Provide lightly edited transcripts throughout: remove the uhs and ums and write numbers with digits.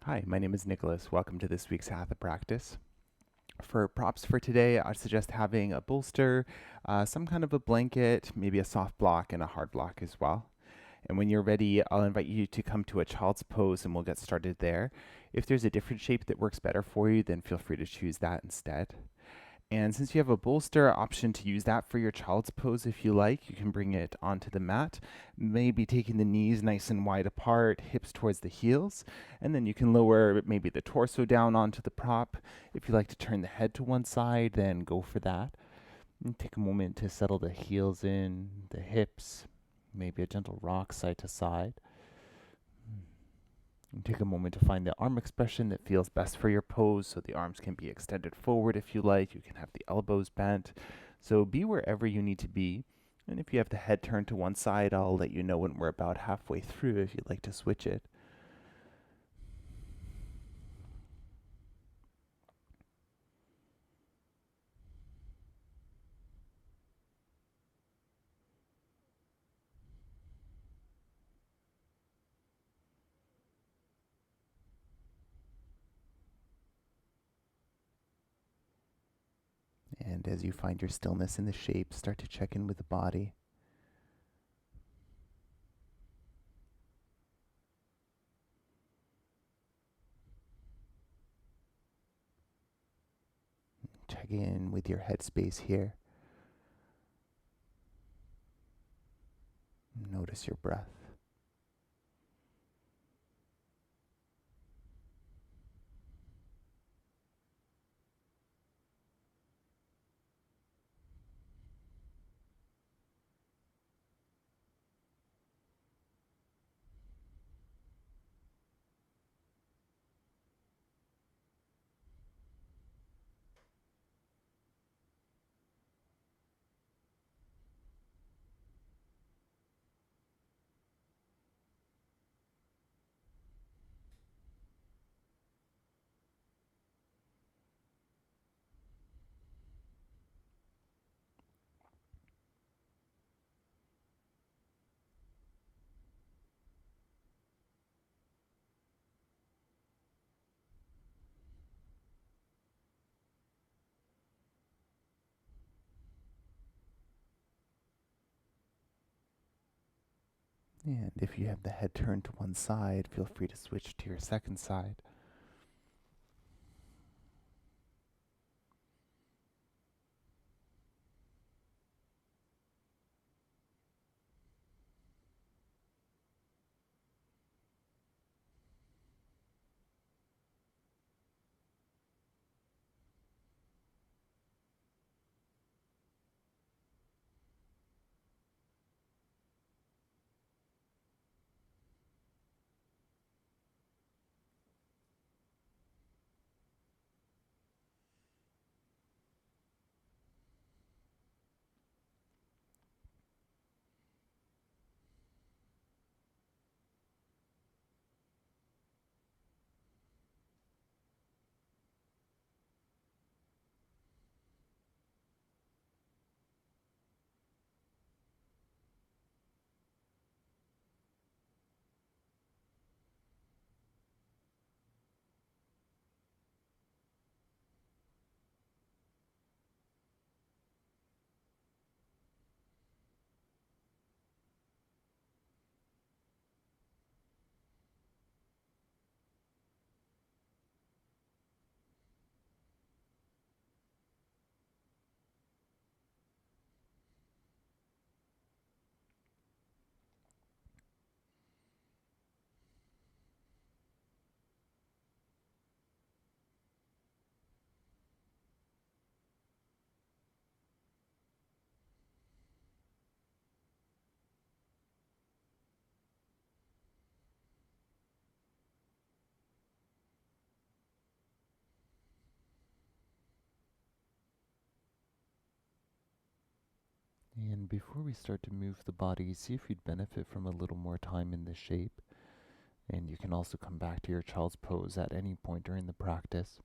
Hi, my name is Nicholas. Welcome to this week's Hatha practice. For props for today, I suggest having a bolster, some kind of a blanket, maybe a soft block and a hard block as well. And when you're ready, I'll invite you to come to a child's pose and we'll get started there. If there's a different shape that works better for you, then feel free to choose that instead. And since you have a bolster option to use that for your child's pose if you like, you can bring it onto the mat, maybe taking the knees nice and wide apart, hips towards the heels, and then you can lower maybe the torso down onto the prop. If you like to turn the head to one side, then go for that. And take a moment to settle the heels in, the hips, maybe a gentle rock side to side. And take a moment to find the arm expression that feels best for your pose. So the arms can be extended forward if you like. You can have the elbows bent. So be wherever you need to be. And if you have the head turned to one side, I'll let you know when we're about halfway through if you'd like to switch it. And as you find your stillness in the shape, start to check in with the body. Check in with your headspace here. Notice your breath. And if you have the head turned to one side, feel free to switch to your second side. And before we start to move the body, see if you'd benefit from a little more time in this shape. And you can also come back to your child's pose at any point during the practice.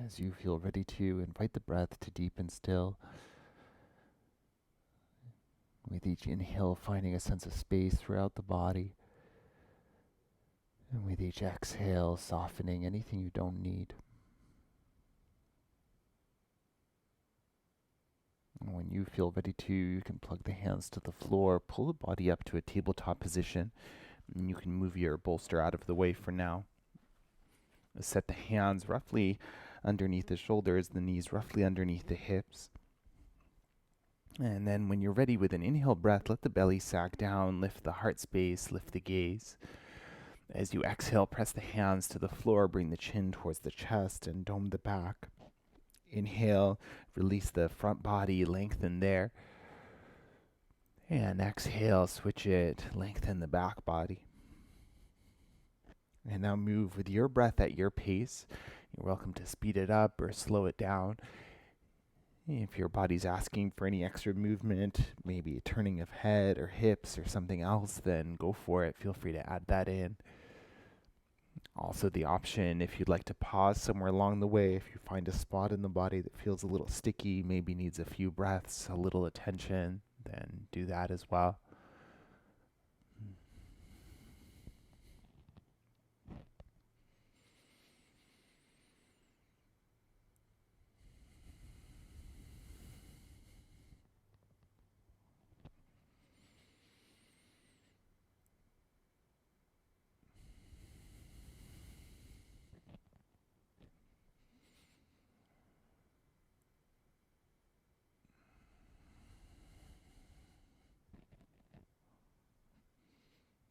As you feel ready to, invite the breath to deepen still. With each inhale, finding a sense of space throughout the body. And with each exhale, softening anything you don't need. And when you feel ready to, you can plug the hands to the floor, pull the body up to a tabletop position, and you can move your bolster out of the way for now. Set the hands roughly underneath the shoulders, the knees roughly underneath the hips. And then when you're ready with an inhale breath, let the belly sag down, lift the heart space, lift the gaze. As you exhale, press the hands to the floor, bring the chin towards the chest and dome the back. Inhale, release the front body, lengthen there. And exhale, switch it, lengthen the back body. And now move with your breath at your pace. You're welcome to speed it up or slow it down. If your body's asking for any extra movement, maybe a turning of head or hips or something else, then go for it. Feel free to add that in. Also the option, if you'd like to pause somewhere along the way, if you find a spot in the body that feels a little sticky, maybe needs a few breaths, a little attention, then do that as well.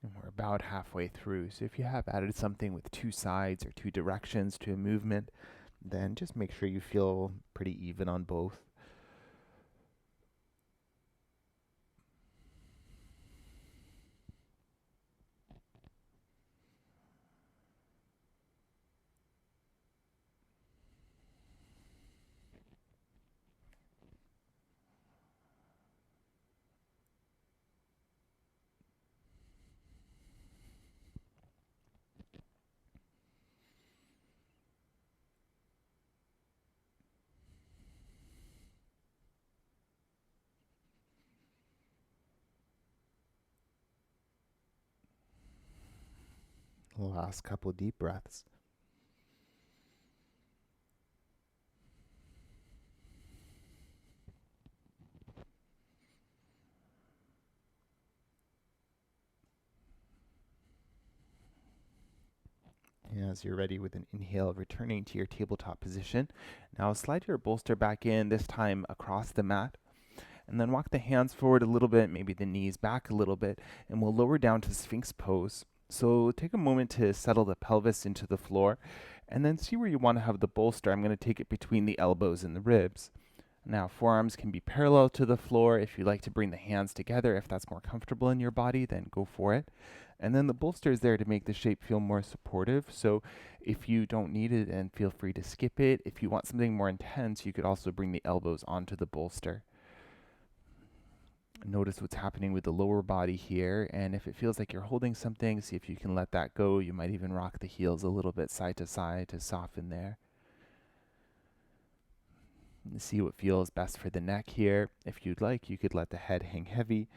And we're about halfway through. So if you have added something with two sides or two directions to a movement, then just make sure you feel pretty even on both. Last couple deep breaths. As you're ready with an inhale, returning to your tabletop position. Now slide your bolster back in, this time across the mat. And then walk the hands forward a little bit, maybe the knees back a little bit, and we'll lower down to Sphinx pose. So take a moment to settle the pelvis into the floor, and then see where you want to have the bolster. I'm going to take it between the elbows and the ribs. Now, forearms can be parallel to the floor. If you like to bring the hands together, if that's more comfortable in your body, then go for it. And then the bolster is there to make the shape feel more supportive. So if you don't need it, then feel free to skip it. If you want something more intense, you could also bring the elbows onto the bolster. Notice what's happening with the lower body here, and if it feels like you're holding something, see if you can let that go. You might even rock the heels a little bit side to side to soften there. And see what feels best for the neck here. If you'd like, you could let the head hang heavy.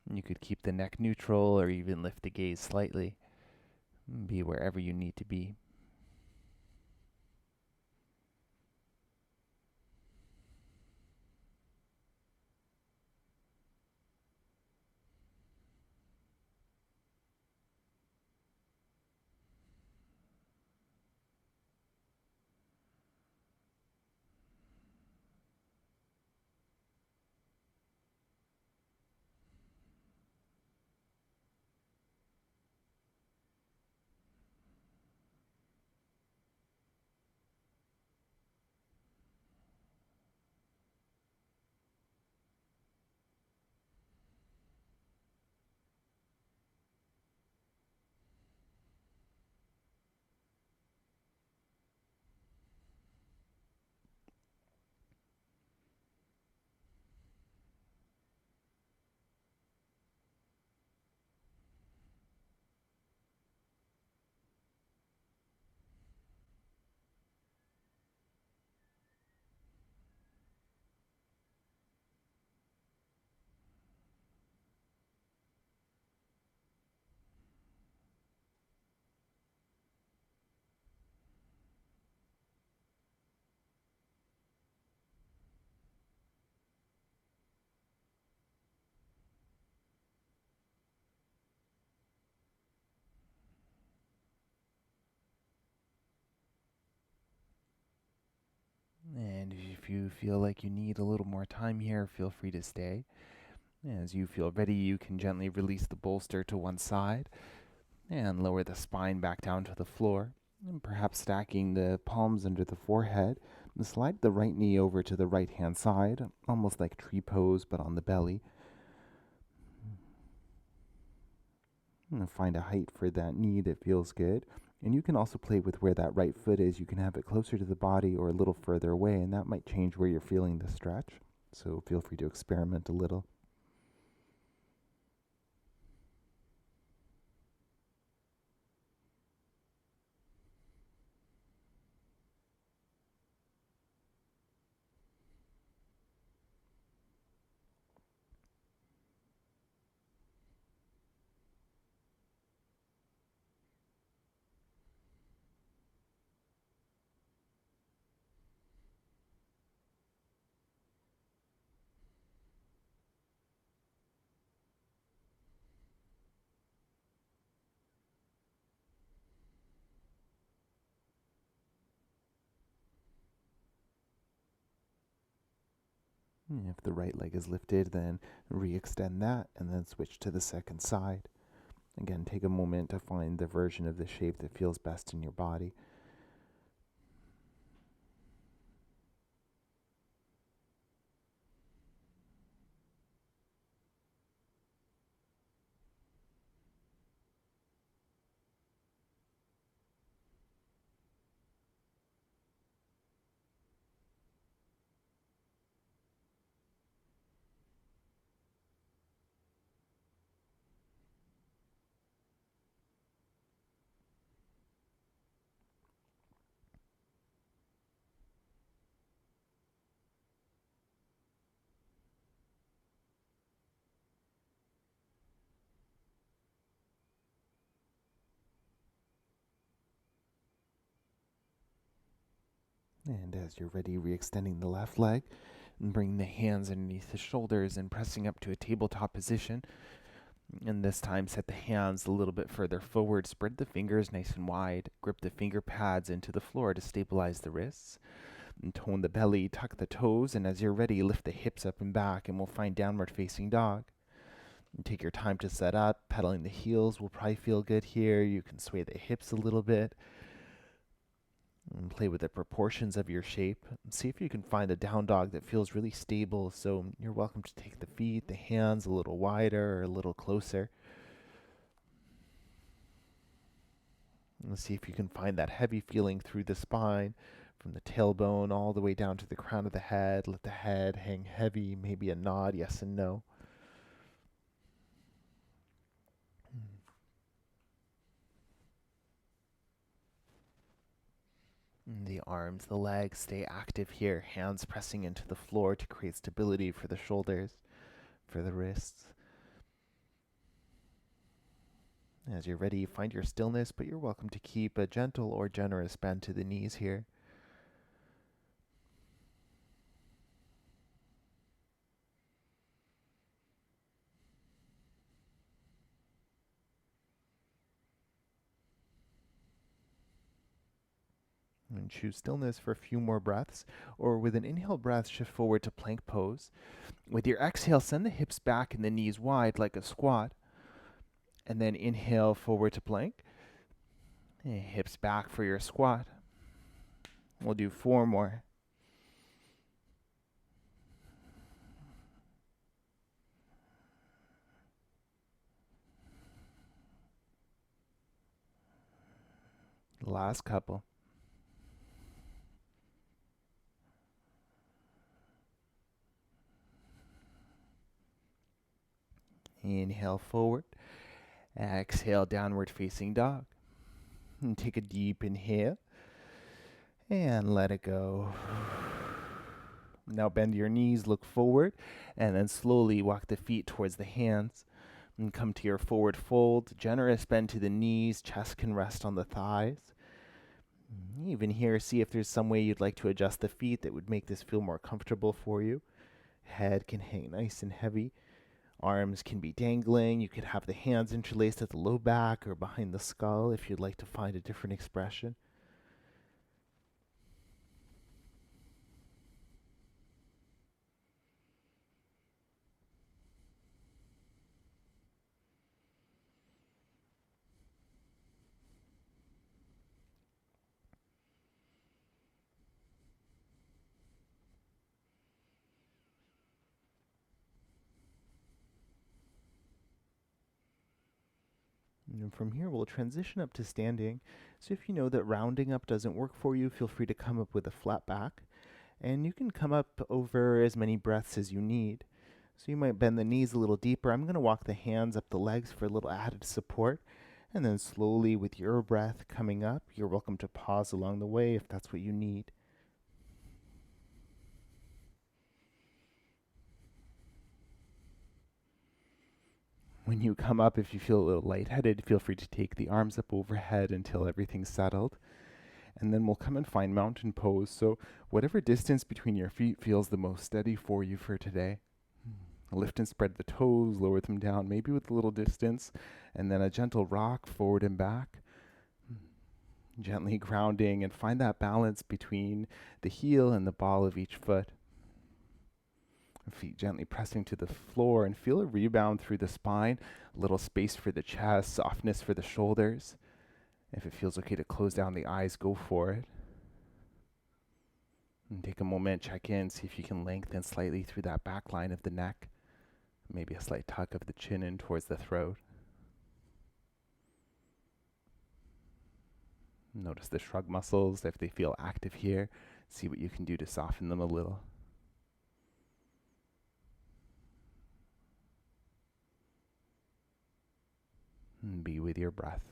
You could keep the neck neutral or even lift the gaze slightly. Be wherever you need to be. if you feel like you need a little more time here, feel free to stay. As you feel ready, you can gently release the bolster to one side and lower the spine back down to the floor, and perhaps stacking the palms under the forehead. And slide the right knee over to the right hand side, almost like tree pose but on the belly. And find a height for that knee that feels good. And you can also play with where that right foot is. You can have it closer to the body or a little further away, and that might change where you're feeling the stretch. So feel free to experiment a little. If the right leg is lifted, then re-extend that and then switch to the second side. Again, take a moment to find the version of the shape that feels best in your body. And as you're ready, re-extending the left leg and bring the hands underneath the shoulders and pressing up to a tabletop position. And this time, set the hands a little bit further forward, spread the fingers nice and wide, grip the finger pads into the floor to stabilize the wrists, and tone the belly, tuck the toes, and as you're ready, lift the hips up and back, and we'll find downward facing dog. And take your time to set up. Pedaling the heels will probably feel good here. You can sway the hips a little bit. And play with the proportions of your shape. See if you can find a down dog that feels really stable. So you're welcome to take the feet, the hands a little wider or a little closer. And see if you can find that heavy feeling through the spine, from the tailbone all the way down to the crown of the head. Let the head hang heavy, maybe a nod, yes and no. The arms, the legs stay active here, hands pressing into the floor to create stability for the shoulders, for the wrists. As you're ready, find your stillness, but you're welcome to keep a gentle or generous bend to the knees here. And choose stillness for a few more breaths, or with an inhale breath, shift forward to plank pose. With your exhale, send the hips back and the knees wide like a squat. And then inhale forward to plank. And hips back for your squat. We'll do 4 more. Last couple. Inhale forward. Exhale, downward facing dog. And take a deep inhale. And let it go. Now bend your knees, look forward, and then slowly walk the feet towards the hands. And come to your forward fold. Generous bend to the knees. Chest can rest on the thighs. Even here, see if there's some way you'd like to adjust the feet that would make this feel more comfortable for you. Head can hang nice and heavy. Arms can be dangling. You could have the hands interlaced at the low back or behind the skull if you'd like to find a different expression. And from here, we'll transition up to standing. So if you know that rounding up doesn't work for you, feel free to come up with a flat back. And you can come up over as many breaths as you need. So you might bend the knees a little deeper. I'm going to walk the hands up the legs for a little added support. And then slowly, with your breath coming up, you're welcome to pause along the way if that's what you need. When you come up, if you feel a little lightheaded, feel free to take the arms up overhead until everything's settled. And then we'll come and find mountain pose. So whatever distance between your feet feels the most steady for you for today. Lift and spread the toes, lower them down, maybe with a little distance, and then a gentle rock forward and back. Gently grounding, and find that balance between the heel and the ball of each foot. Feet gently pressing to the floor, and feel a rebound through the spine, a little space for the chest, softness for the shoulders. If it feels okay to close down the eyes, go for it. And take a moment, check in, see if you can lengthen slightly through that back line of the neck. Maybe a slight tuck of the chin in towards the throat. Notice the shrug muscles, if they feel active here. See what you can do to soften them a little. And be with your breath.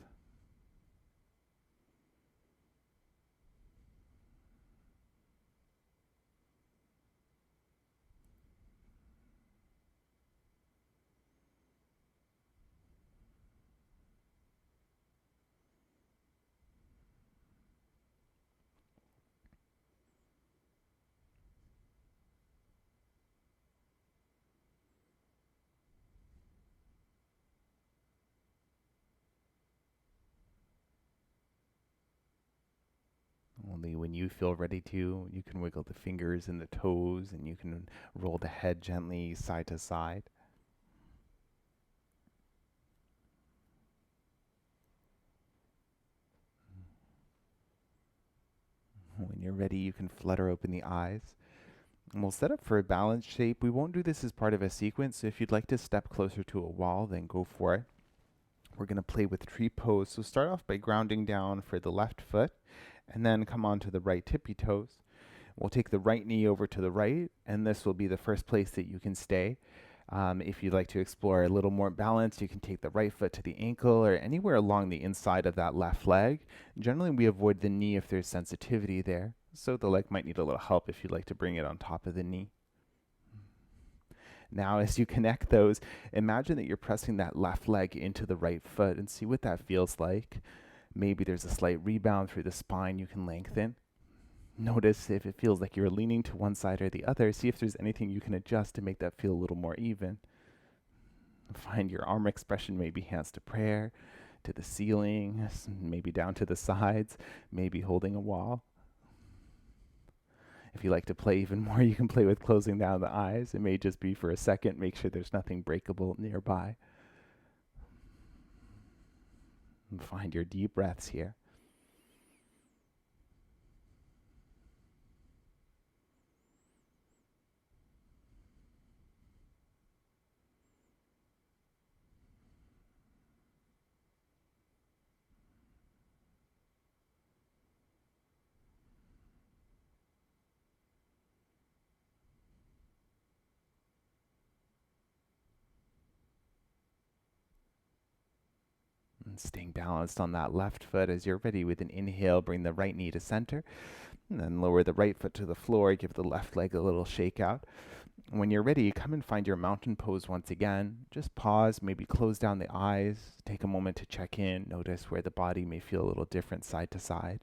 Only when you feel ready to, you can wiggle the fingers and the toes, and you can roll the head gently side to side. When you're ready, you can flutter open the eyes. And we'll set up for a balanced shape. We won't do this as part of a sequence, so if you'd like to step closer to a wall, then go for it. We're going to play with tree pose, so start off by grounding down for the left foot, and then come on to the right tippy toes. We'll take the right knee over to the right, and this will be the first place that you can stay. If you'd like to explore a little more balance, you can take the right foot to the ankle or anywhere along the inside of that left leg. Generally, we avoid the knee if there's sensitivity there, so the leg might need a little help if you'd like to bring it on top of the knee. Now, as you connect those, imagine that you're pressing that left leg into the right foot and see what that feels like. Maybe there's a slight rebound through the spine you can lengthen. Notice if it feels like you're leaning to one side or the other. See if there's anything you can adjust to make that feel a little more even. Find your arm expression, maybe hands to prayer, to the ceiling, maybe down to the sides, maybe holding a wall. If you like to play even more, you can play with closing down the eyes. It may just be for a second. Make sure there's nothing breakable nearby. And find your deep breaths here. And staying balanced on that left foot. As you're ready with an inhale, bring the right knee to center. And then lower the right foot to the floor. Give the left leg a little shake out. When you're ready, come and find your mountain pose once again. Just pause, maybe close down the eyes. Take a moment to check in. Notice where the body may feel a little different side to side.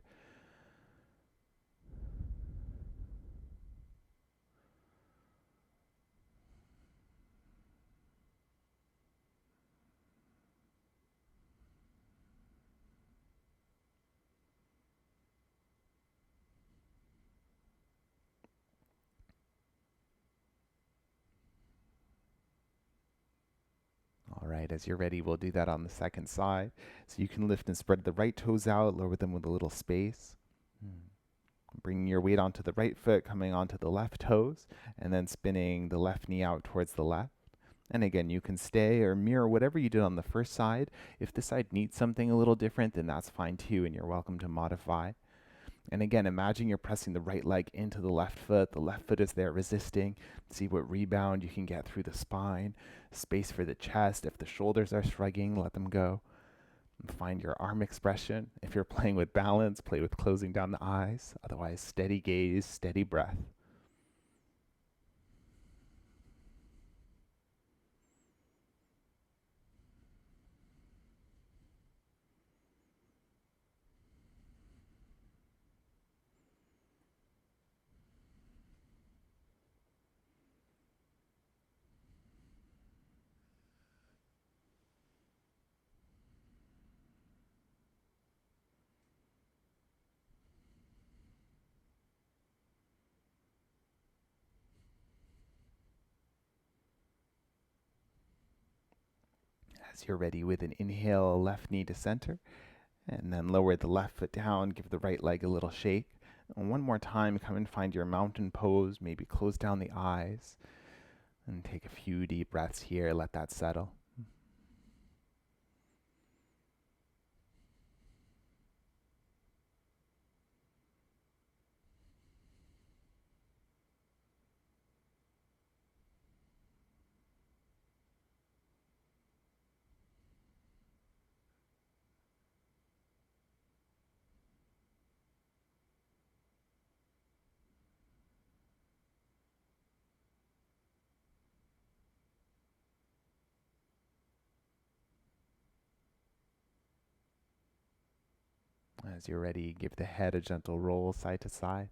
All right, as you're ready, we'll do that on the second side. So you can lift and spread the right toes out, lower them with a little space. Bringing your weight onto the right foot, coming onto the left toes, and then spinning the left knee out towards the left. And again, you can stay or mirror whatever you did on the first side. If this side needs something a little different, then that's fine too, and you're welcome to modify. And again, imagine you're pressing the right leg into the left foot. The left foot is there resisting. See what rebound you can get through the spine. Space for the chest. If the shoulders are shrugging, let them go. And find your arm expression. If you're playing with balance, play with closing down the eyes. Otherwise, steady gaze, steady breath. As you're ready, with an inhale, left knee to center, and then lower the left foot down, give the right leg a little shake. And one more time, come and find your mountain pose, maybe close down the eyes, and take a few deep breaths here, let that settle. As you're ready, give the head a gentle roll side to side.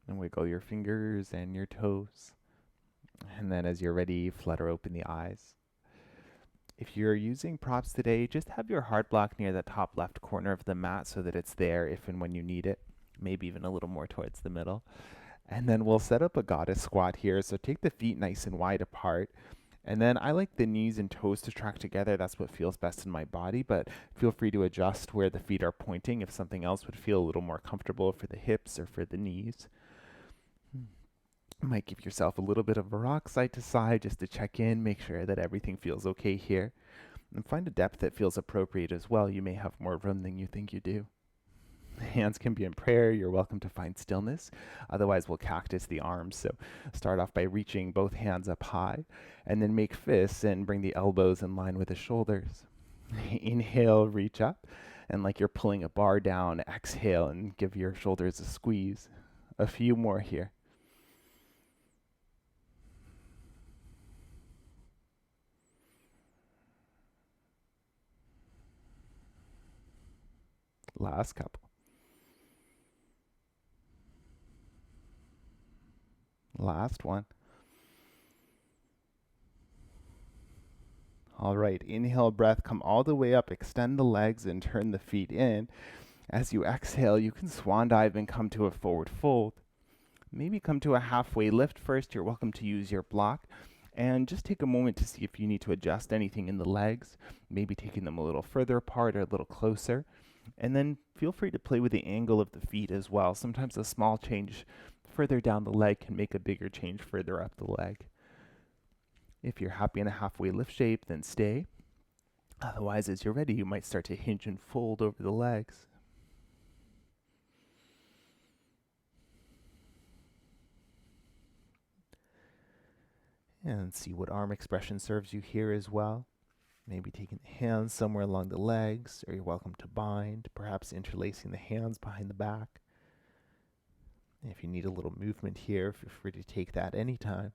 And wiggle your fingers and your toes. And then as you're ready, flutter open the eyes. If you're using props today, just have your heart block near the top left corner of the mat so that it's there if and when you need it. Maybe even a little more towards the middle. And then we'll set up a goddess squat here. So take the feet nice and wide apart. And then I like the knees and toes to track together. That's what feels best in my body, but feel free to adjust where the feet are pointing if something else would feel a little more comfortable for the hips or for the knees. You might give yourself a little bit of a rock side to side just to check in, make sure that everything feels okay here. And find a depth that feels appropriate as well. You may have more room than you think you do. Hands can be in prayer. You're welcome to find stillness. Otherwise, we'll cactus the arms. So start off by reaching both hands up high and then make fists and bring the elbows in line with the shoulders. Inhale, reach up. And like you're pulling a bar down, exhale and give your shoulders a squeeze. A few more here. Last couple. Last one. All right, inhale breath, come all the way up, extend the legs and turn the feet in. As you exhale, you can swan dive and come to a forward fold. Maybe come to a halfway lift first. You're welcome to use your block. And just take a moment to see if you need to adjust anything in the legs, maybe taking them a little further apart or a little closer. And then feel free to play with the angle of the feet as well. Sometimes a small change further down the leg can make a bigger change further up the leg. If you're happy in a halfway lift shape, then stay. Otherwise, as you're ready, you might start to hinge and fold over the legs. And see what arm expression serves you here as well. Maybe taking the hands somewhere along the legs, or you're welcome to bind, perhaps interlacing the hands behind the back. And if you need a little movement here, feel free to take that anytime.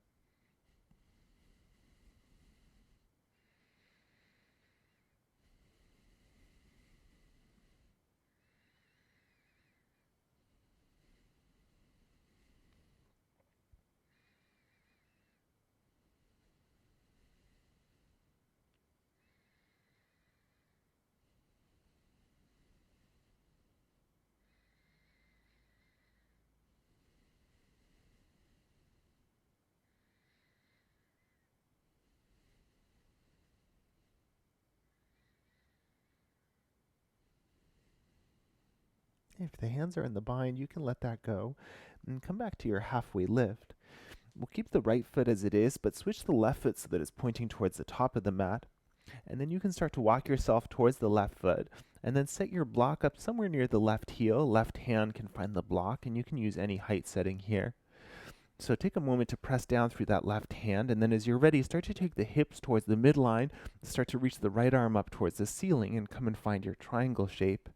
If the hands are in the bind, you can let that go and come back to your halfway lift. We'll keep the right foot as it is, but switch the left foot so that it's pointing towards the top of the mat. And then you can start to walk yourself towards the left foot, and then set your block up somewhere near the left heel. Left hand can find the block, and you can use any height setting here. So take a moment to press down through that left hand, and then as you're ready, start to take the hips towards the midline, start to reach the right arm up towards the ceiling, and come and find your triangle shape.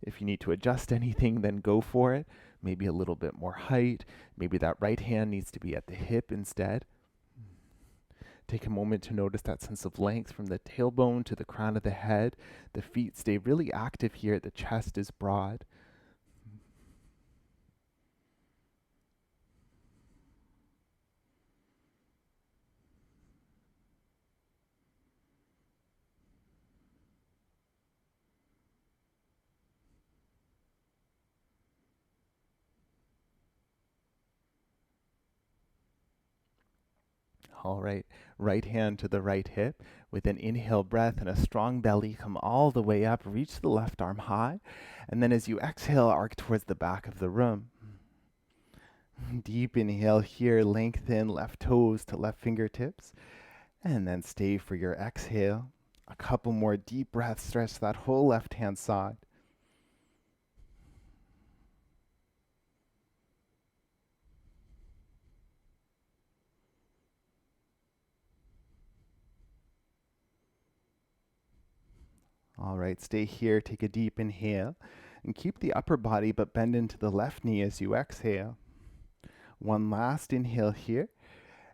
If you need to adjust anything, then go for it. Maybe a little bit more height. Maybe that right hand needs to be at the hip instead. Take a moment to notice that sense of length from the tailbone to the crown of the head. The feet stay really active here. The chest is broad. All right, right hand to the right hip. With an inhale breath and a strong belly, come all the way up, reach the left arm high. And then as you exhale, arc towards the back of the room. Deep inhale here, lengthen left toes to left fingertips. And then stay for your exhale. A couple more deep breaths, stretch that whole left hand side. All right, stay here, take a deep inhale, and keep the upper body but bend into the left knee as you exhale. One last inhale here,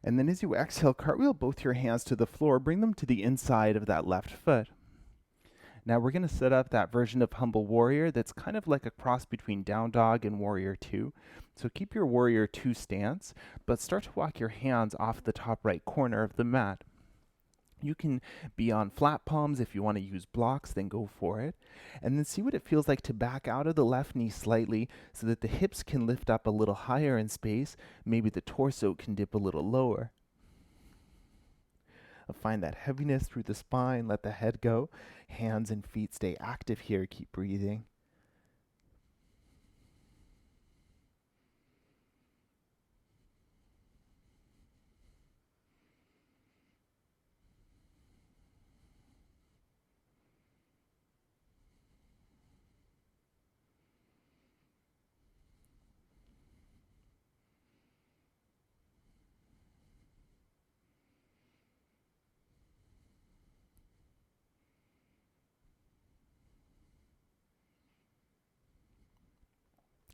and then as you exhale, cartwheel both your hands to the floor, bring them to the inside of that left foot. Now we're going to set up that version of Humble Warrior that's kind of like a cross between Down Dog and Warrior 2. So keep your Warrior 2 stance, but start to walk your hands off the top right corner of the mat. You can be on flat palms. If you want to use blocks, then go for it. And then see what it feels like to back out of the left knee slightly so that the hips can lift up a little higher in space. Maybe the torso can dip a little lower. Find that heaviness through the spine. Let the head go. Hands and feet stay active here. Keep breathing.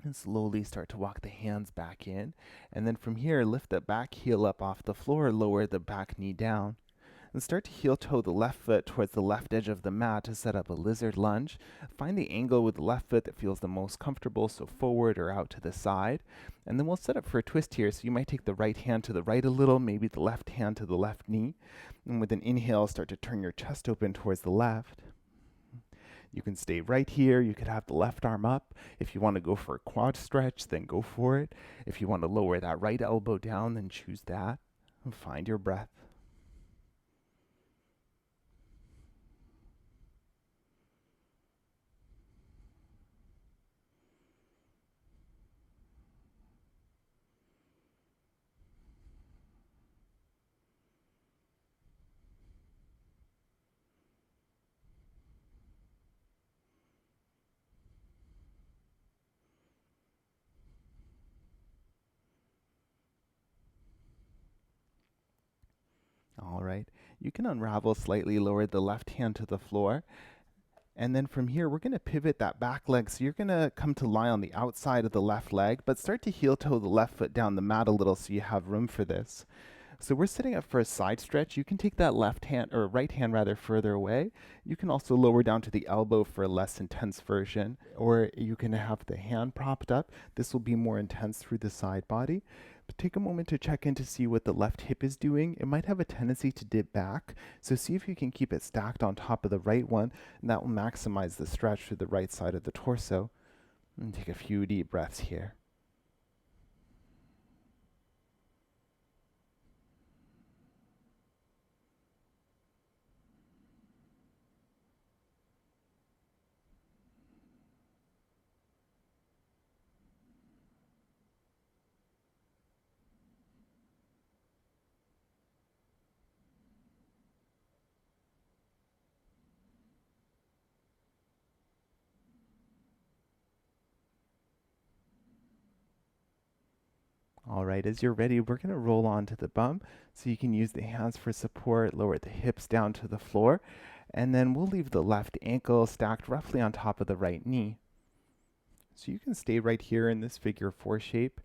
And slowly start to walk the hands back in. And then from here, lift the back heel up off the floor, lower the back knee down. And start to heel toe the left foot towards the left edge of the mat to set up a lizard lunge. Find the angle with the left foot that feels the most comfortable, so forward or out to the side. And then we'll set up for a twist here. So you might take the right hand to the right a little, maybe the left hand to the left knee. And with an inhale, start to turn your chest open towards the left. You can stay right here. You could have the left arm up. If you want to go for a quad stretch, then go for it. If you want to lower that right elbow down, then choose that. And find your breath. All right. You can unravel slightly, lower the left hand to the floor. And then from here, we're going to pivot that back leg. So you're going to come to lie on the outside of the left leg, but start to heel toe the left foot down the mat a little so you have room for this. So we're setting up for a side stretch. You can take that left hand, or right hand rather, further away. You can also lower down to the elbow for a less intense version, or you can have the hand propped up. This will be more intense through the side body. But take a moment to check in to see what the left hip is doing. It might have a tendency to dip back, so see if you can keep it stacked on top of the right one, and that will maximize the stretch through the right side of the torso. And take a few deep breaths here. All right, as you're ready, we're going to roll onto the bum. So you can use the hands for support, lower the hips down to the floor, and then we'll leave the left ankle stacked roughly on top of the right knee. So you can stay right here in this figure four shape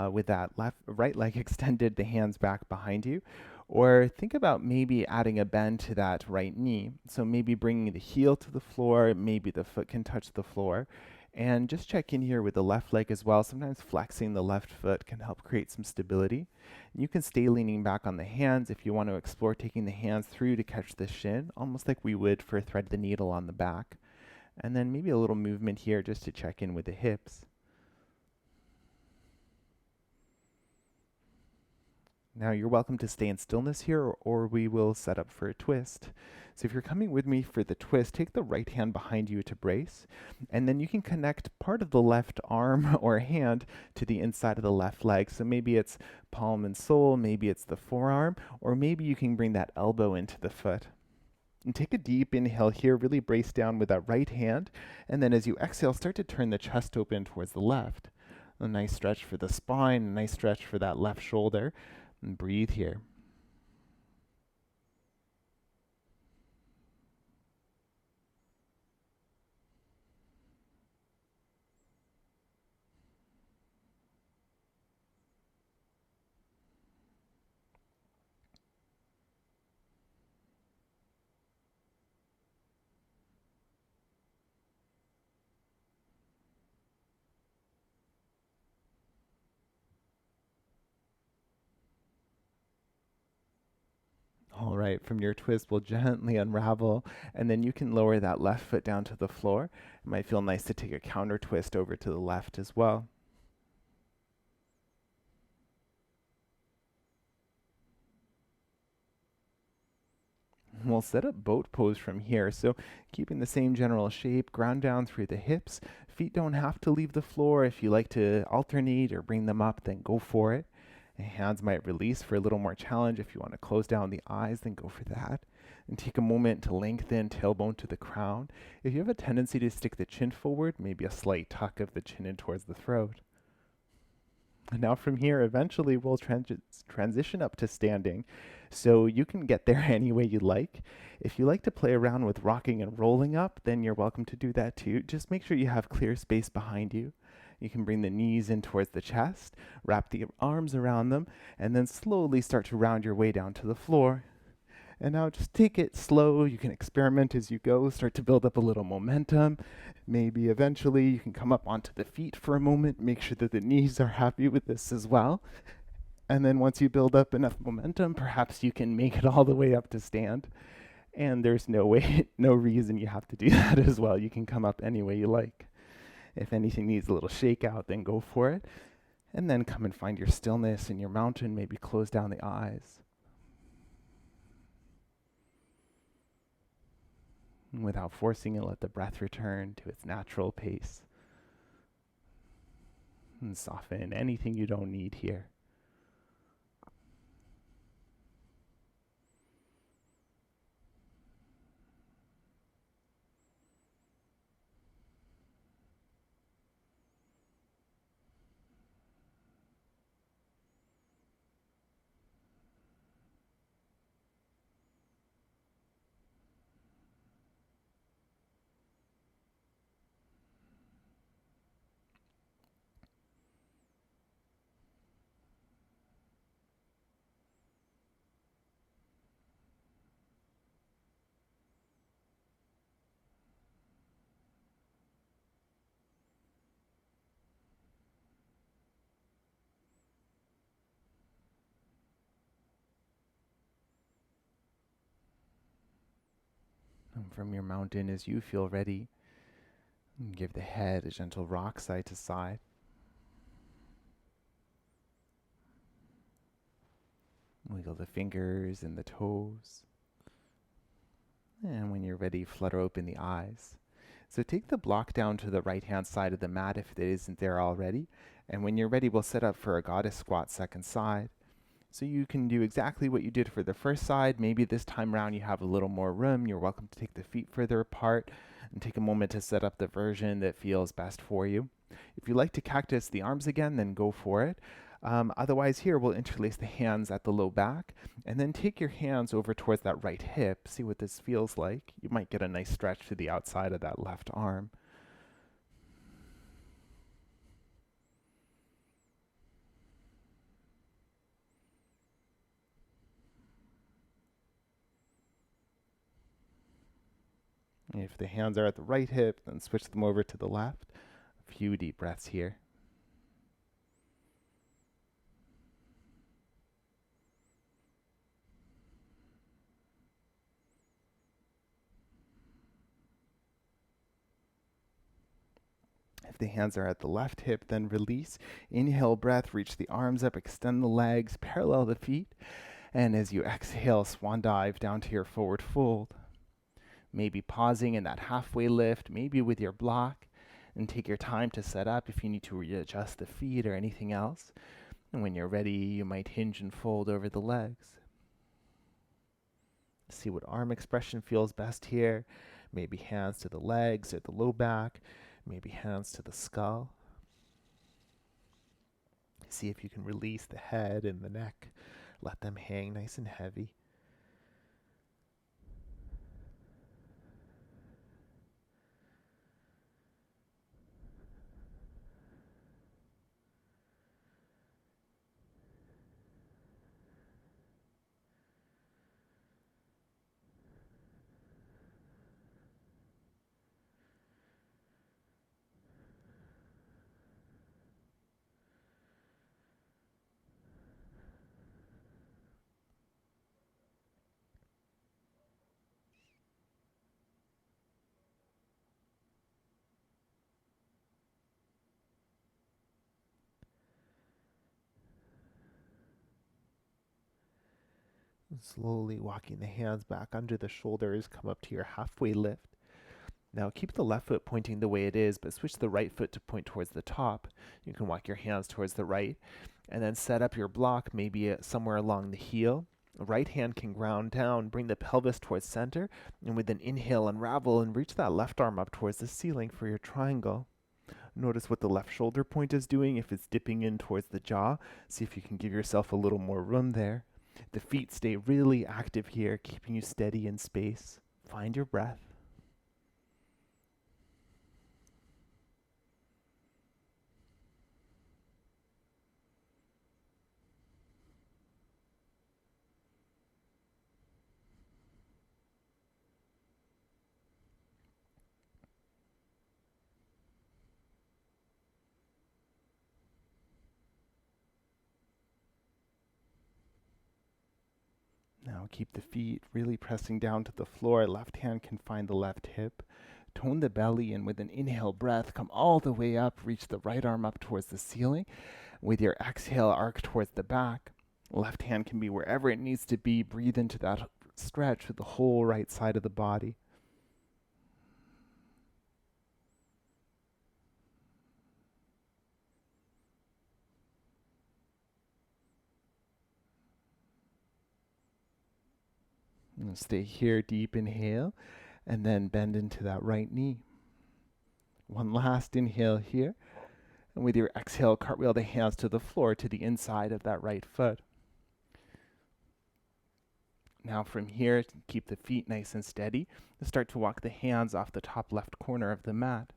with that right leg extended, the hands back behind you. Or think about maybe adding a bend to that right knee. So maybe bringing the heel to the floor, maybe the foot can touch the floor. And just check in here with the left leg as well. Sometimes flexing the left foot can help create some stability. You can stay leaning back on the hands if you want to explore taking the hands through to catch the shin, almost like we would for thread the needle on the back. And then maybe a little movement here just to check in with the hips. Now you're welcome to stay in stillness here, or we will set up for a twist. So if you're coming with me for the twist, take the right hand behind you to brace, and then you can connect part of the left arm or hand to the inside of the left leg. So maybe it's palm and sole, maybe it's the forearm, or maybe you can bring that elbow into the foot. And take a deep inhale here, really brace down with that right hand. And then as you exhale, start to turn the chest open towards the left. A nice stretch for the spine, a nice stretch for that left shoulder. And breathe here. All right, from your twist, we'll gently unravel, and then you can lower that left foot down to the floor. It might feel nice to take a counter twist over to the left as well. We'll set up boat pose from here. So keeping the same general shape, ground down through the hips. Feet don't have to leave the floor. If you like to alternate or bring them up, then go for it. And hands might release for a little more challenge. If you want to close down the eyes, then go for that. And take a moment to lengthen tailbone to the crown. If you have a tendency to stick the chin forward, maybe a slight tuck of the chin in towards the throat. And now from here, eventually we'll transition up to standing. So you can get there any way you like. If you like to play around with rocking and rolling up, then you're welcome to do that too. Just make sure you have clear space behind you. You can bring the knees in towards the chest, wrap the arms around them, and then slowly start to round your way down to the floor. And now just take it slow. You can experiment as you go, start to build up a little momentum. Maybe eventually you can come up onto the feet for a moment, make sure that the knees are happy with this as well. And then once you build up enough momentum, perhaps you can make it all the way up to stand. And there's no reason you have to do that as well. You can come up any way you like. If anything needs a little shakeout, then go for it. And then come and find your stillness in your mountain. Maybe close down the eyes. And without forcing it, let the breath return to its natural pace. And soften anything you don't need here. And from your mountain, as you feel ready, give the head a gentle rock side to side. Wiggle the fingers and the toes. And when you're ready, flutter open the eyes. So take the block down to the right-hand side of the mat if it isn't there already. And when you're ready, we'll set up for a goddess squat second side. So you can do exactly what you did for the first side. Maybe this time around you have a little more room. You're welcome to take the feet further apart and take a moment to set up the version that feels best for you. If you like to cactus the arms again, then go for it. Otherwise, here we'll interlace the hands at the low back and then take your hands over towards that right hip. See what this feels like. You might get a nice stretch to the outside of that left arm. If the hands are at the right hip, then switch them over to the left. A few deep breaths here. If the hands are at the left hip, then release. Inhale, breath, reach the arms up, extend the legs, parallel the feet. And as you exhale, swan dive down to your forward fold. Maybe pausing in that halfway lift, maybe with your block, and take your time to set up if you need to readjust the feet or anything else. And when you're ready, you might hinge and fold over the legs. See what arm expression feels best here. Maybe hands to the legs or the low back, maybe hands to the skull. See if you can release the head and the neck. Let them hang nice and heavy. Slowly walking the hands back under the shoulders, come up to your halfway lift. Now keep the left foot pointing the way it is, but switch the right foot to point towards the top. You can walk your hands towards the right, and then set up your block maybe somewhere along the heel. The right hand can ground down, bring the pelvis towards center, and with an inhale, unravel and reach that left arm up towards the ceiling for your triangle. Notice what the left shoulder point is doing. If it's dipping in towards the jaw, see if you can give yourself a little more room there. The feet stay really active here, keeping you steady in space. Find your breath. Now keep the feet really pressing down to the floor. Left hand can find the left hip. Tone the belly, and with an inhale breath, come all the way up. Reach the right arm up towards the ceiling. With your exhale, arc towards the back. Left hand can be wherever it needs to be. Breathe into that stretch with the whole right side of the body. And stay here, deep inhale, and then bend into that right knee. One last inhale here. And with your exhale, cartwheel the hands to the floor to the inside of that right foot. Now from here, keep the feet nice and steady. Start to walk the hands off the top left corner of the mat.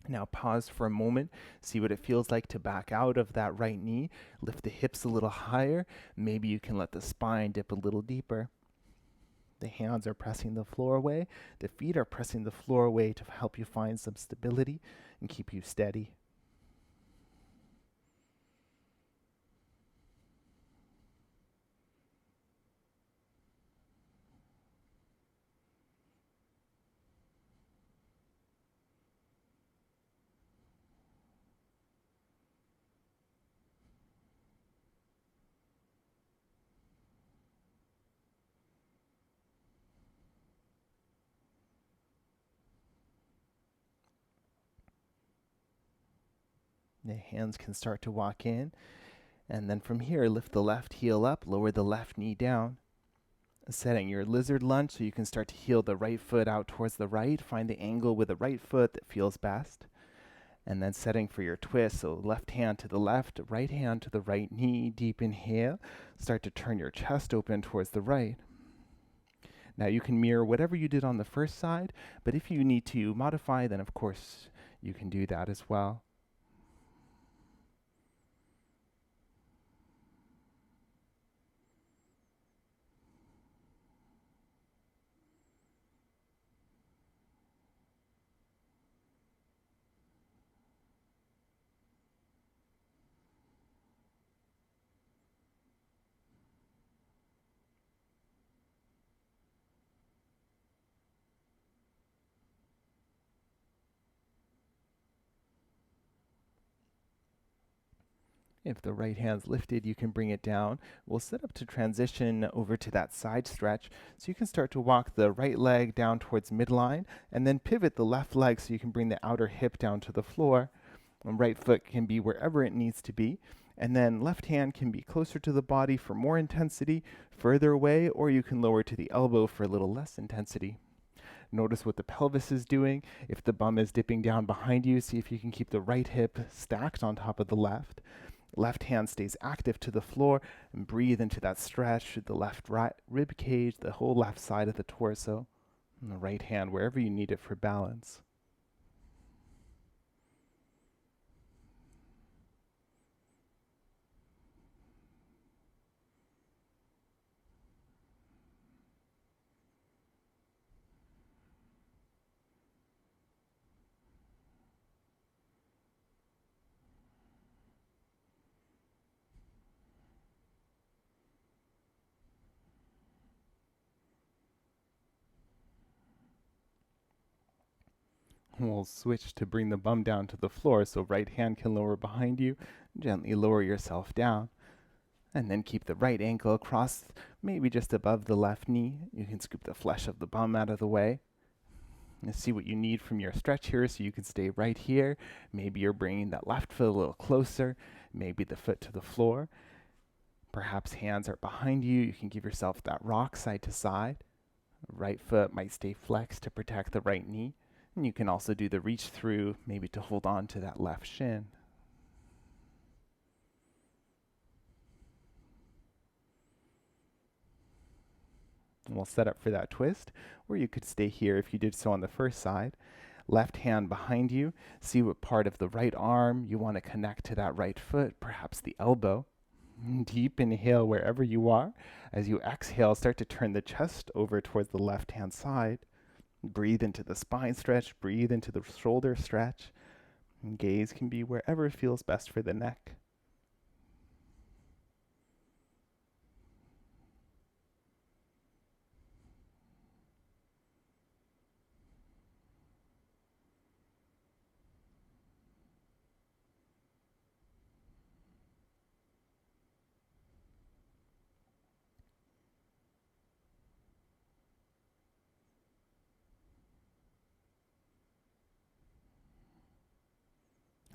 Now pause for a moment, see what it feels like to back out of that right knee. Lift the hips a little higher. Maybe you can let the spine dip a little deeper. The hands are pressing the floor away. The feet are pressing the floor away to help you find some stability and keep you steady. The hands can start to walk in. And then from here, lift the left heel up, lower the left knee down. Setting your lizard lunge so you can start to heel the right foot out towards the right. Find the angle with the right foot that feels best. And then setting for your twist, so left hand to the left, right hand to the right knee, deep inhale. Start to turn your chest open towards the right. Now you can mirror whatever you did on the first side, but if you need to modify, then of course you can do that as well. If the right hand's lifted, you can bring it down. We'll set up to transition over to that side stretch. So you can start to walk the right leg down towards midline and then pivot the left leg so you can bring the outer hip down to the floor. And right foot can be wherever it needs to be. And then left hand can be closer to the body for more intensity, further away, or you can lower to the elbow for a little less intensity. Notice what the pelvis is doing. If the bum is dipping down behind you, see if you can keep the right hip stacked on top of the left. Left hand stays active to the floor and breathe into that stretch, the left right rib cage, the whole left side of the torso, and the right hand wherever you need it for balance. We'll switch to bring the bum down to the floor so right hand can lower behind you. Gently lower yourself down. And then keep the right ankle across, maybe just above the left knee. You can scoop the flesh of the bum out of the way. And see what you need from your stretch here so you can stay right here. Maybe you're bringing that left foot a little closer, maybe the foot to the floor. Perhaps hands are behind you. You can give yourself that rock side to side. Right foot might stay flexed to protect the right knee. And you can also do the reach through, maybe to hold on to that left shin. And we'll set up for that twist, or you could stay here if you did so on the first side. Left hand behind you. See what part of the right arm you want to connect to that right foot, perhaps the elbow. Deep inhale wherever you are. As you exhale, start to turn the chest over towards the left hand side. Breathe into the spine stretch, breathe into the shoulder stretch. And gaze can be wherever feels best for the neck.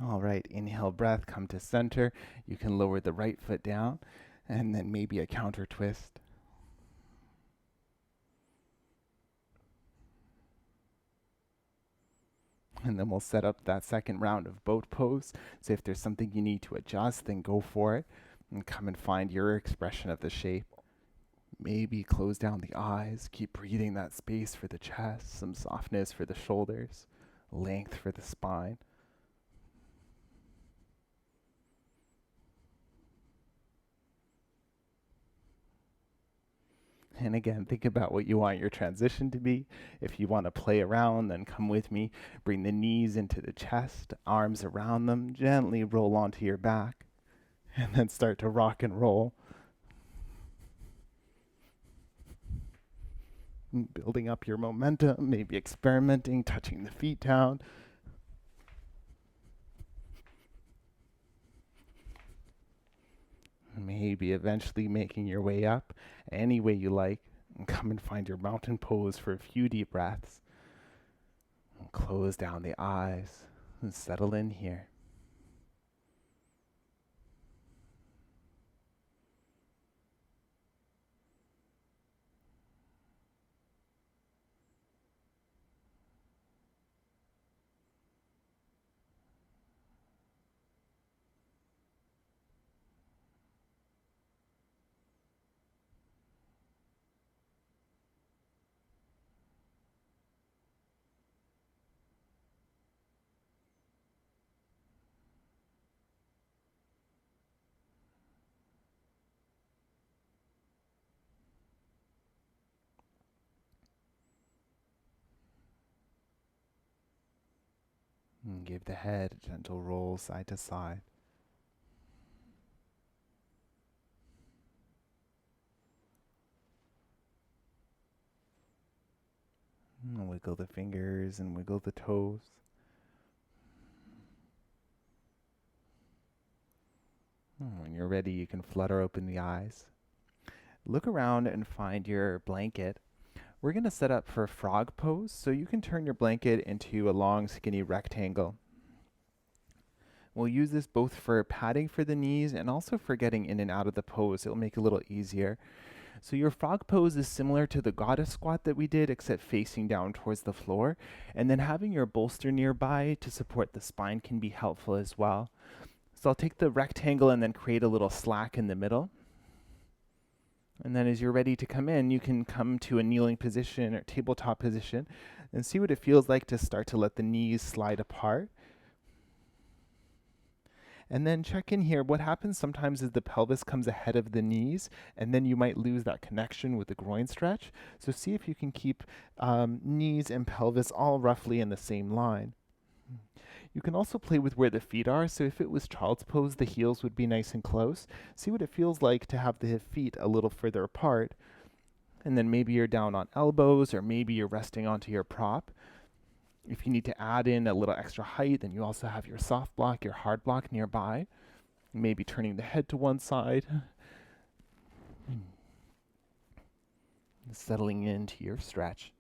All right, inhale breath, come to center. You can lower the right foot down and then maybe a counter twist. And then we'll set up that second round of boat pose. So if there's something you need to adjust, then go for it and come and find your expression of the shape. Maybe close down the eyes, keep breathing that space for the chest, some softness for the shoulders, length for the spine. And again, think about what you want your transition to be. If you want to play around, then come with me. Bring the knees into the chest, arms around them, gently roll onto your back, and then start to rock and roll. Building up your momentum, maybe experimenting, touching the feet down. Maybe eventually making your way up any way you like, and come and find your mountain pose for a few deep breaths. And close down the eyes and settle in here. And give the head a gentle roll side to side. And wiggle the fingers and wiggle the toes. When you're ready, you can flutter open the eyes. Look around and find your blanket. We're going to set up for frog pose, so you can turn your blanket into a long, skinny rectangle. We'll use this both for padding for the knees and also for getting in and out of the pose. It'll make it a little easier. So your frog pose is similar to the goddess squat that we did, except facing down towards the floor. And then having your bolster nearby to support the spine can be helpful as well. So I'll take the rectangle and then create a little slack in the middle. And then as you're ready to come in, you can come to a kneeling position or tabletop position and see what it feels like to start to let the knees slide apart. And then check in here. What happens sometimes is the pelvis comes ahead of the knees, and then you might lose that connection with the groin stretch. So see if you can keep knees and pelvis all roughly in the same line. You can also play with where the feet are. So if it was child's pose, the heels would be nice and close. See what it feels like to have the feet a little further apart. And then maybe you're down on elbows, or maybe you're resting onto your prop. If you need to add in a little extra height, then you also have your soft block, your hard block nearby. Maybe turning the head to one side. Settling into your stretch.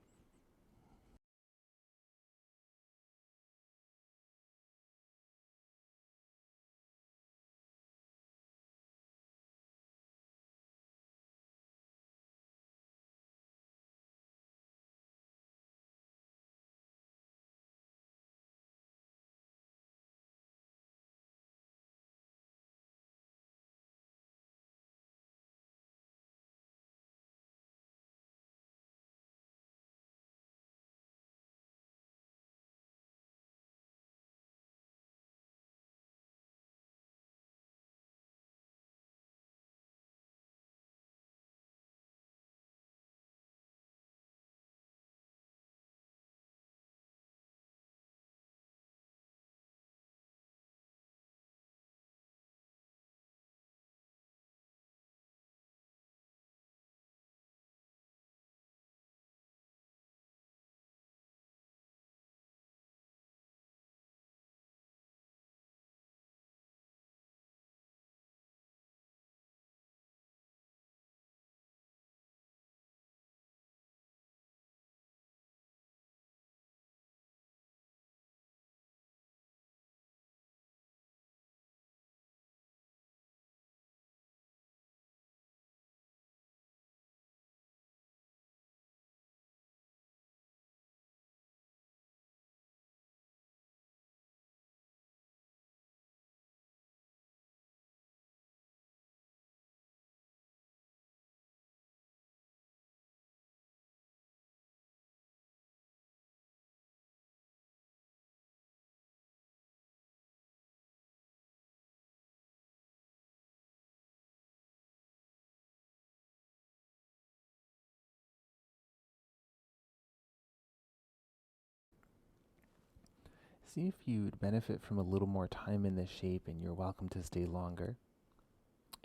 See if you'd benefit from a little more time in this shape, and you're welcome to stay longer.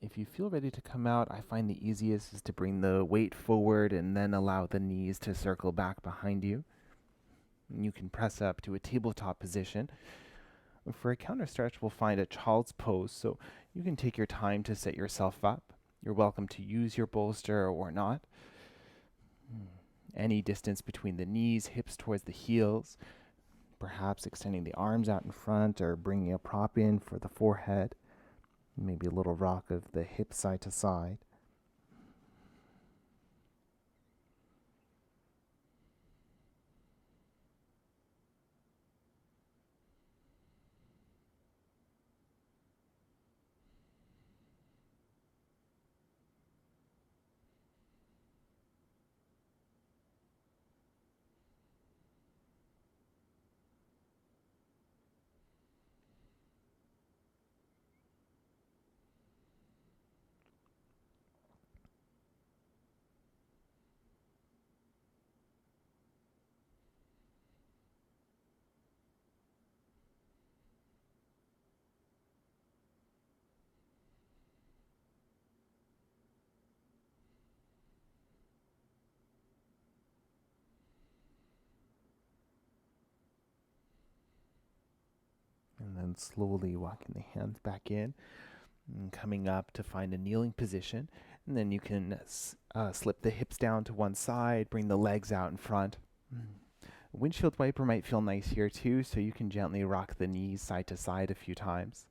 If you feel ready to come out, I find the easiest is to bring the weight forward and then allow the knees to circle back behind you. And you can press up to a tabletop position. For a counter stretch, we'll find a child's pose, so you can take your time to set yourself up. You're welcome to use your bolster or not. Any distance between the knees, hips towards the heels, perhaps extending the arms out in front or bringing a prop in for the forehead. Maybe a little rock of the hip side to side. And slowly walking the hands back in and coming up to find a kneeling position. And then you can slip the hips down to one side, bring the legs out in front. Windshield wiper might feel nice here too, so you can gently rock the knees side to side a few times.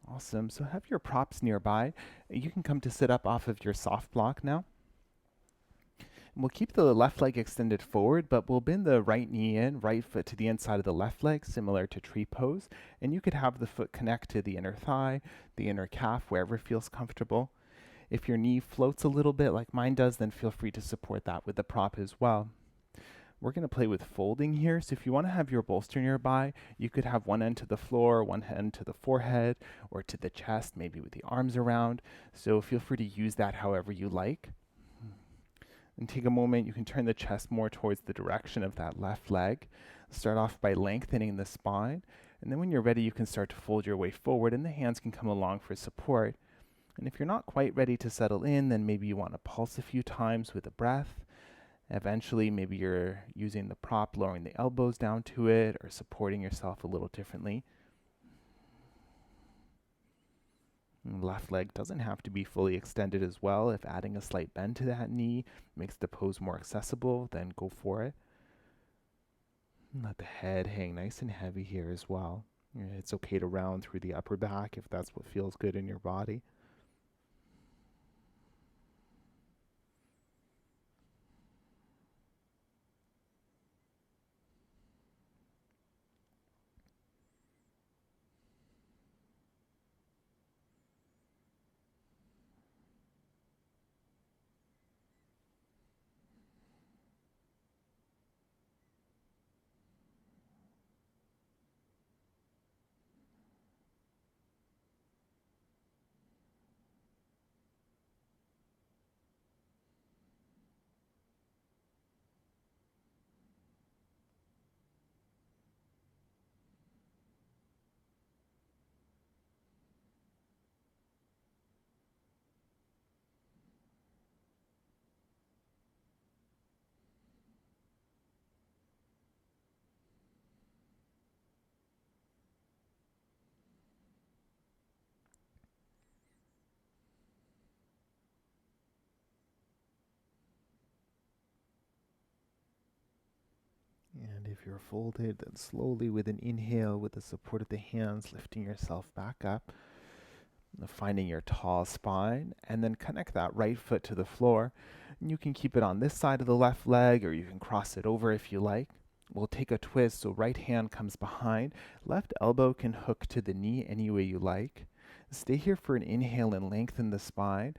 Awesome. So have your props nearby. You can come to sit up off of your soft block now. We'll keep the left leg extended forward, but we'll bend the right knee in, right foot to the inside of the left leg, similar to tree pose. And you could have the foot connect to the inner thigh, the inner calf, wherever feels comfortable. If your knee floats a little bit like mine does, then feel free to support that with the prop as well. We're going to play with folding here, so if you want to have your bolster nearby, you could have one end to the floor, one end to the forehead, or to the chest, maybe with the arms around. So feel free to use that however you like. And take a moment, you can turn the chest more towards the direction of that left leg. Start off by lengthening the spine, and then when you're ready, you can start to fold your way forward, and the hands can come along for support. And if you're not quite ready to settle in, then maybe you want to pulse a few times with a breath. Eventually, maybe you're using the prop, lowering the elbows down to it, or supporting yourself a little differently. And left leg doesn't have to be fully extended as well. If adding a slight bend to that knee makes the pose more accessible, then go for it. And let the head hang nice and heavy here as well. It's okay to round through the upper back if that's what feels good in your body. And if you're folded, then slowly with an inhale, with the support of the hands, lifting yourself back up, finding your tall spine, and then connect that right foot to the floor. And you can keep it on this side of the left leg, or you can cross it over if you like. We'll take a twist, so right hand comes behind, left elbow can hook to the knee any way you like. Stay here for an inhale and lengthen the spine.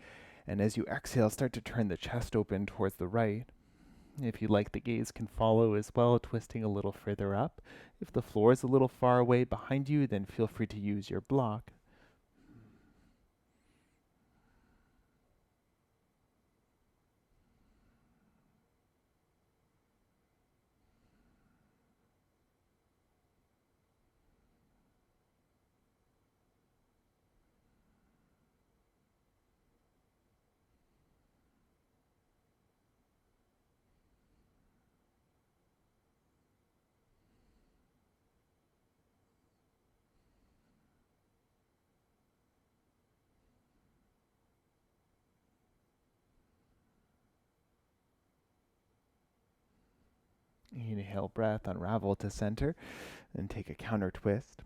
And as you exhale, start to turn the chest open towards the right. If you like, the gaze can follow as well, twisting a little further up. If the floor is a little far away behind you, then feel free to use your block. Inhale, breath, unravel to center, and take a counter twist.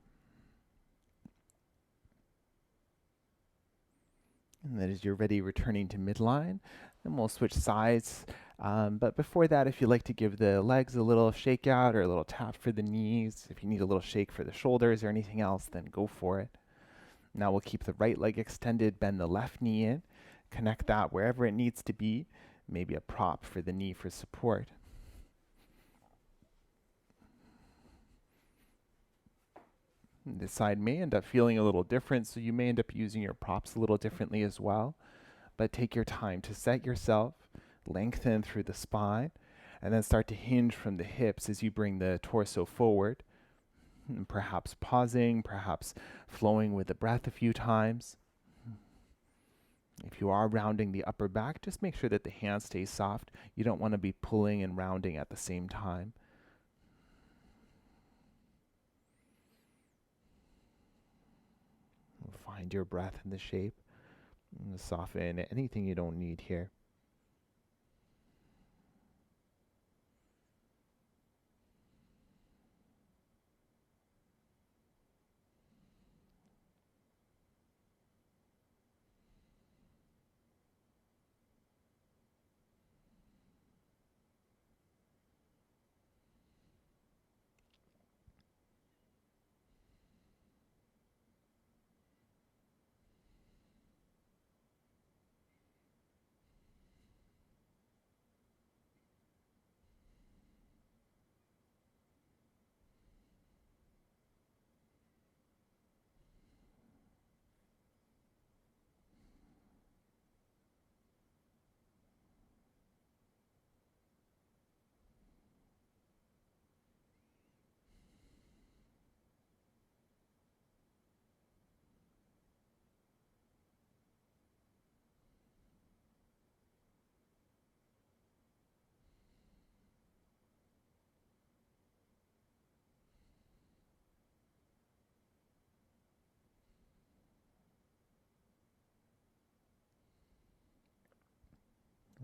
And then as you're ready, returning to midline, then we'll switch sides. But before that, if you'd like to give the legs a little shake out or a little tap for the knees, if you need a little shake for the shoulders or anything else, then go for it. Now we'll keep the right leg extended, bend the left knee in, connect that wherever it needs to be, maybe a prop for the knee for support. This side may end up feeling a little different, so you may end up using your props a little differently as well. But take your time to set yourself, lengthen through the spine, and then start to hinge from the hips as you bring the torso forward. And perhaps pausing, perhaps flowing with the breath a few times. If you are rounding the upper back, just make sure that the hand stays soft. You don't want to be pulling and rounding at the same time. find your breath and the shape. And soften anything you don't need here.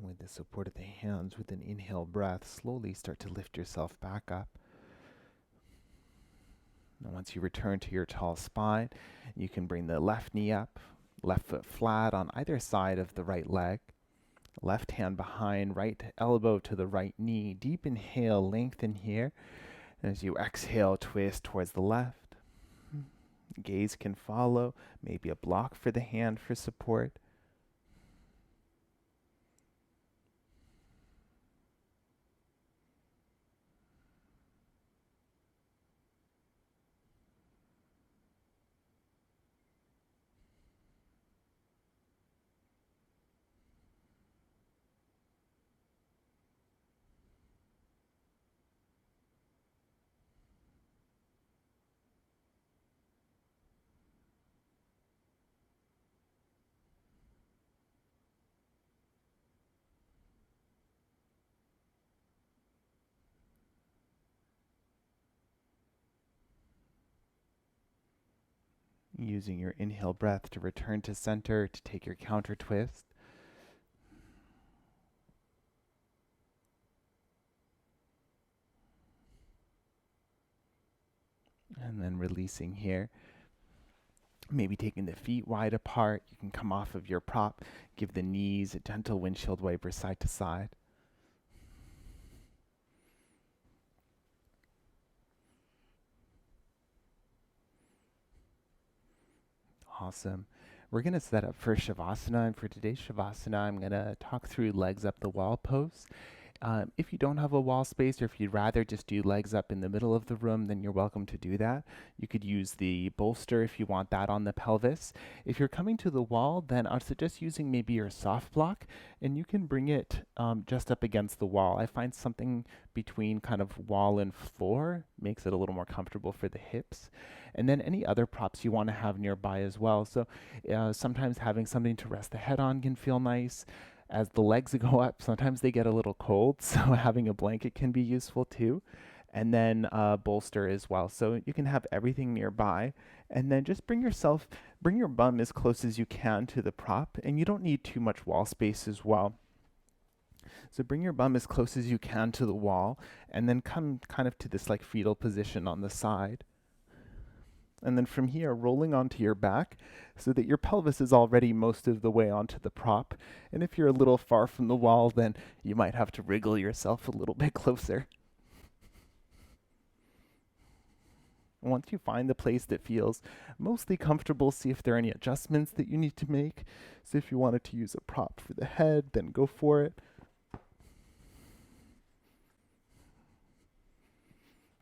With the support of the hands, with an inhale breath, slowly start to lift yourself back up. Now, once you return to your tall spine, you can bring the left knee up, left foot flat on either side of the right leg, left hand behind, right elbow to the right knee. Deep inhale, lengthen here. And as you exhale, twist towards the left. Gaze can follow, maybe a block for the hand for support. Using your inhale breath to return to center to take your counter twist. And then releasing here. Maybe taking the feet wide apart. You can come off of your prop, give the knees a gentle windshield wiper side to side. Awesome. We're going to set up for Shavasana, and for today's Shavasana, I'm going to talk through legs up the wall pose. If you don't have a wall space, or if you'd rather just do legs up in the middle of the room, then you're welcome to do that. You could use the bolster if you want that on the pelvis. If you're coming to the wall, then I'd suggest using maybe your soft block, and you can bring it just up against the wall. I find something between kind of wall and floor makes it a little more comfortable for the hips. And then any other props you want to have nearby as well. So sometimes having something to rest the head on can feel nice. As the legs go up, sometimes they get a little cold, so having a blanket can be useful too. And then bolster as well. So you can have everything nearby. And then just bring your bum as close as you can to the prop. And you don't need too much wall space as well. So bring your bum as close as you can to the wall, and then come kind of to this like fetal position on the side. And then from here, rolling onto your back so that your pelvis is already most of the way onto the prop. And if you're a little far from the wall, then you might have to wriggle yourself a little bit closer. Once you find the place that feels mostly comfortable, see if there are any adjustments that you need to make. So if you wanted to use a prop for the head, then go for it.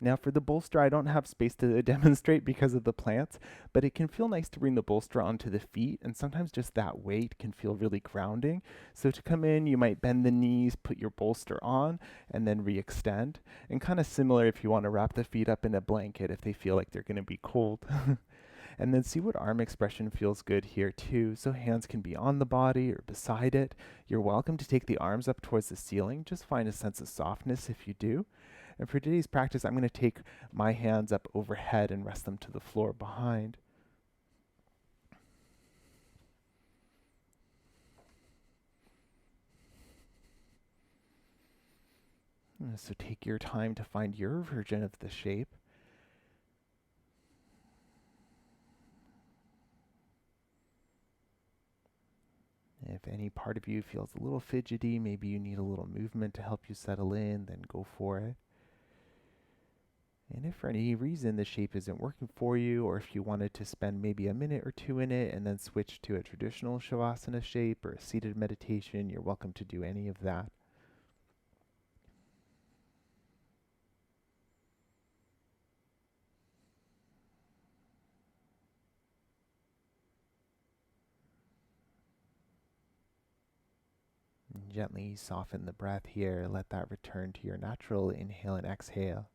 Now for the bolster, I don't have space to demonstrate because of the plants, but it can feel nice to bring the bolster onto the feet, and sometimes just that weight can feel really grounding. So to come in, you might bend the knees, put your bolster on, and then re-extend. And kind of similar if you want to wrap the feet up in a blanket if they feel like they're going to be cold. And then see what arm expression feels good here too. So hands can be on the body or beside it. You're welcome to take the arms up towards the ceiling. Just find a sense of softness if you do. And for today's practice, I'm going to take my hands up overhead and rest them to the floor behind. So take your time to find your version of the shape. If any part of you feels a little fidgety, maybe you need a little movement to help you settle in, then go for it. And if for any reason the shape isn't working for you, or if you wanted to spend maybe a minute or two in it and then switch to a traditional Shavasana shape or a seated meditation, you're welcome to do any of that. And gently soften the breath here. Let that return to your natural inhale and exhale.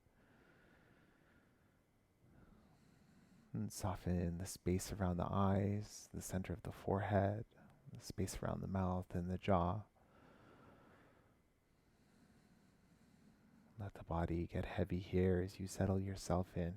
And soften the space around the eyes, the center of the forehead, the space around the mouth and the jaw. Let the body get heavy here as you settle yourself in.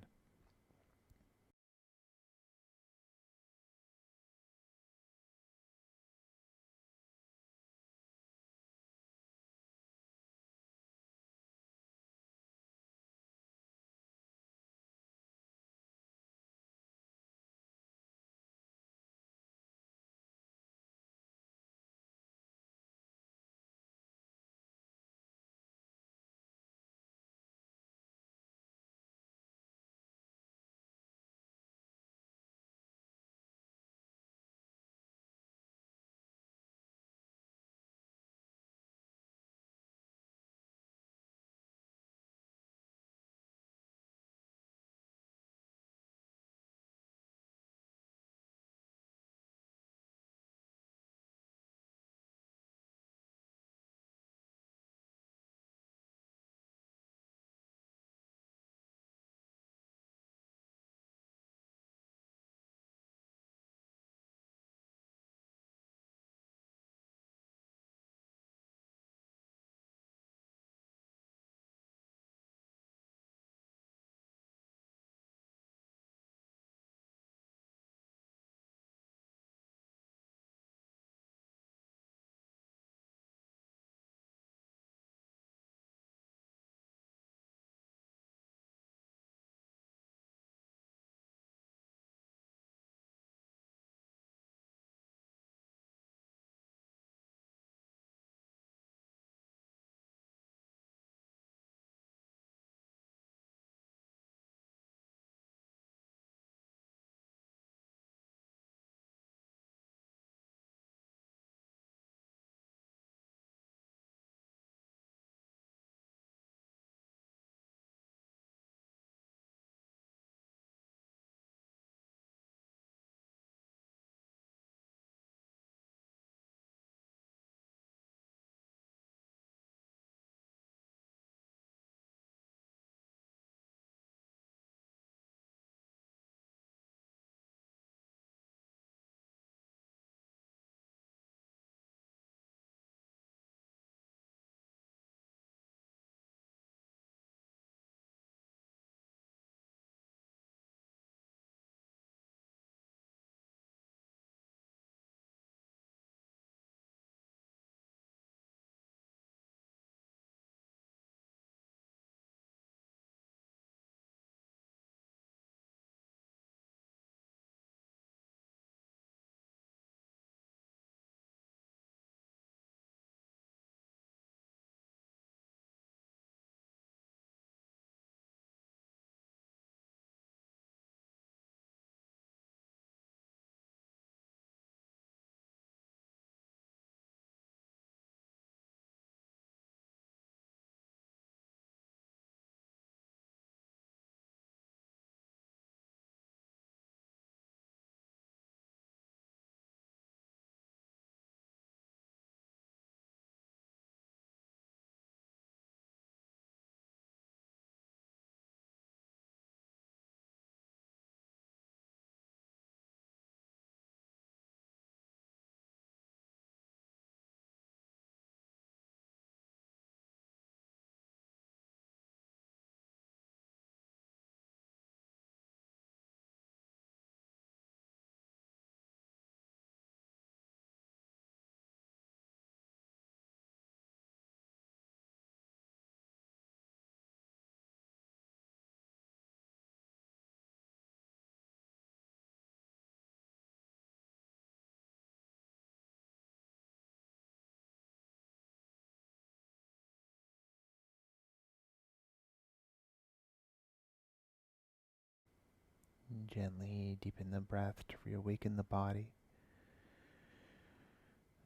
Gently deepen the breath to reawaken the body.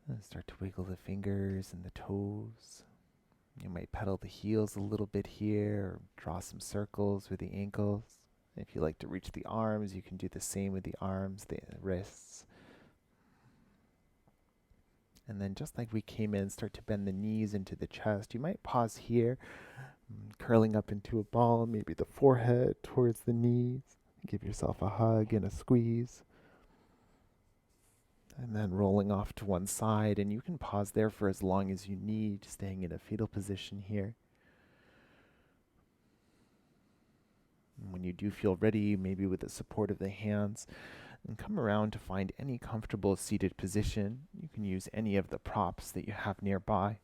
And start to wiggle the fingers and the toes. You might pedal the heels a little bit here, or draw some circles with the ankles. If you like to reach the arms, you can do the same with the arms, the wrists. And then just like we came in, start to bend the knees into the chest. You might pause here, curling up into a ball, maybe the forehead towards the knees. Give yourself a hug and a squeeze. And then rolling off to one side, and you can pause there for as long as you need, staying in a fetal position here. And when you do feel ready, maybe with the support of the hands, and come around to find any comfortable seated position. You can use any of the props that you have nearby.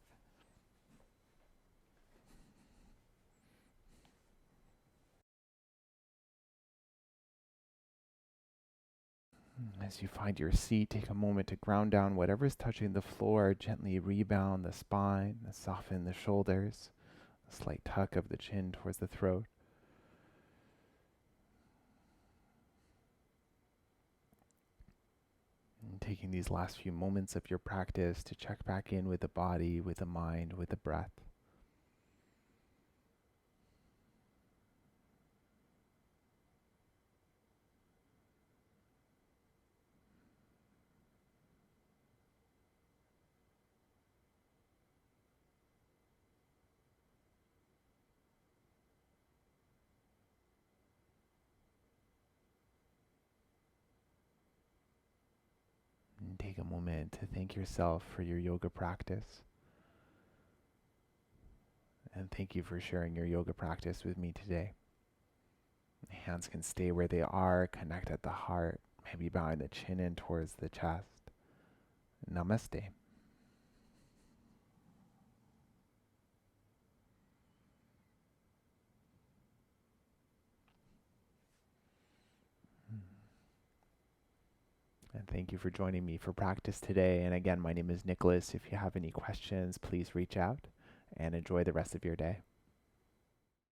As you find your seat, take a moment to ground down whatever is touching the floor. Gently rebound the spine, soften the shoulders, a slight tuck of the chin towards the throat. And taking these last few moments of your practice to check back in with the body, with the mind, with the breath. And take a moment to thank yourself for your yoga practice. And thank you for sharing your yoga practice with me today. The hands can stay where they are, connect at the heart, maybe bowing the chin in towards the chest. Namaste. And thank you for joining me for practice today. And again, my name is Nicholas. If you have any questions, please reach out and enjoy the rest of your day.